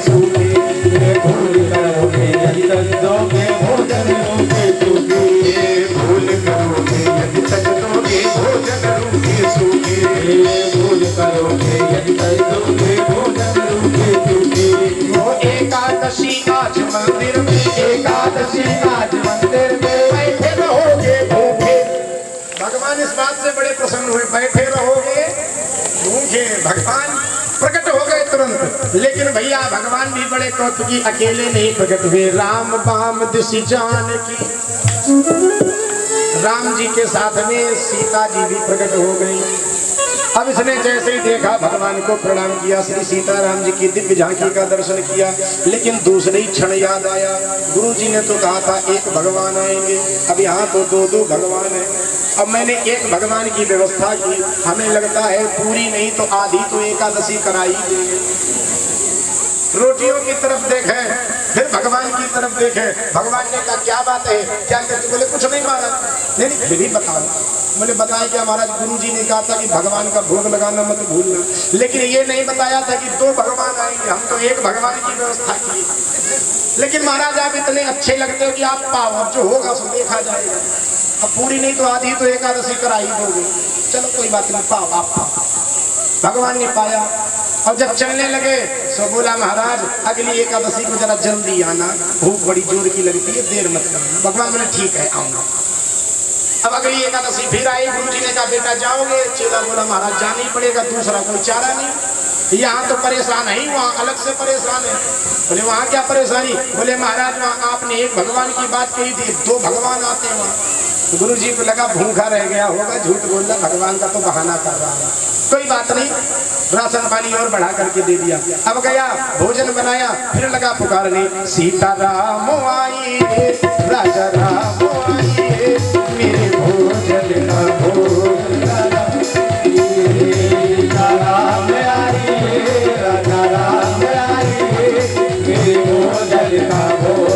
भूल करोगे यदि तक दोगे भोजन रूपे सूखे, भूल करोगे यदि तक दोगे भोजन रूपे सूखे, भूल करोगे यदि तक दोगे भोजन रूपे सूखे। वो एकादशी आज मंदिर में, एकादशी आज मंदिर में बैठे रहोगे भूखे। भगवान इस बात से बड़े प्रसन्न हुए, बैठे रहोगे भूखे। भगवान प्रकट हो गए तुरंत, लेकिन भैया भगवान भी बड़े कौतुकी, अकेले नहीं प्रकट हुए। राम बाम दिशि जानकी, राम जी के साथ में सीता जी भी प्रकट हो गई। अब इसने जैसे ही देखा भगवान को प्रणाम किया, श्री सीताराम जी की दिव्य झांकी का दर्शन किया, लेकिन दूसरे ही क्षण याद आया, गुरु जी ने तो कहा था एक भगवान आएंगे, अब यहाँ तो दो दो भगवान है। अब मैंने एक भगवान की व्यवस्था की, हमें लगता है पूरी नहीं तो आधी तो एकादशी कराई देंगे। रोटियों की तरफ देखे, फिर भगवान की तरफ देखे। भगवान ने कहा क्या बात है, क्या करते? बोले कुछ नहीं महाराज। नहीं फिर भी बताओ। बोले बताएं क्या महाराज? गुरु जी ने कहा था कि भगवान का भोग लगाना मत भूलना, लेकिन ये नहीं बताया था कि दो भगवान आएंगे, हम तो एक भगवान की व्यवस्था की। लेकिन महाराज आप इतने अच्छे लगते हो कि आप पाओ, अब जो होगा सो देखा जाएगा। अब पूरी नहीं तो आधी तो एकादशी करा ही दोगे, चलो कोई बात नहीं, पाओ आप पाओ। भगवान ने पाया, और जब चलने लगे सो बोला महाराज अगली एकादशी को जरा जल्दी आना, भूख बड़ी जोर की लगती है, देर मत करना। भगवान बोले ठीक है आऊंगा। अब अगली एकादशी फिर आई, गुरु जी ने कहा बेटा जाओगे? चेला बोला महाराज जाना ही पड़ेगा, दूसरा कोई चारा नहीं। यहाँ तो परेशान है, वहाँ अलग से परेशान है। बोले वहाँ क्या परेशानी? बोले महाराज वहाँ आपने एक भगवान की बात कही थी, दो भगवान आते हैं वहाँ। गुरु जी को लगा भूखा रह गया होगा, झूठ बोल रहा, भगवान का तो बहाना कर रहा है। कोई बात नहीं, राशन पानी और बढ़ा करके दे दिया। अब गया भोजन बनाया, फिर लगा पुकारने सीताराम आइए, राजा राम आइए, मेरे भोजन का भोग लगा। सीताराम आइए, राजा राम आइए, मेरे भोजन का भोग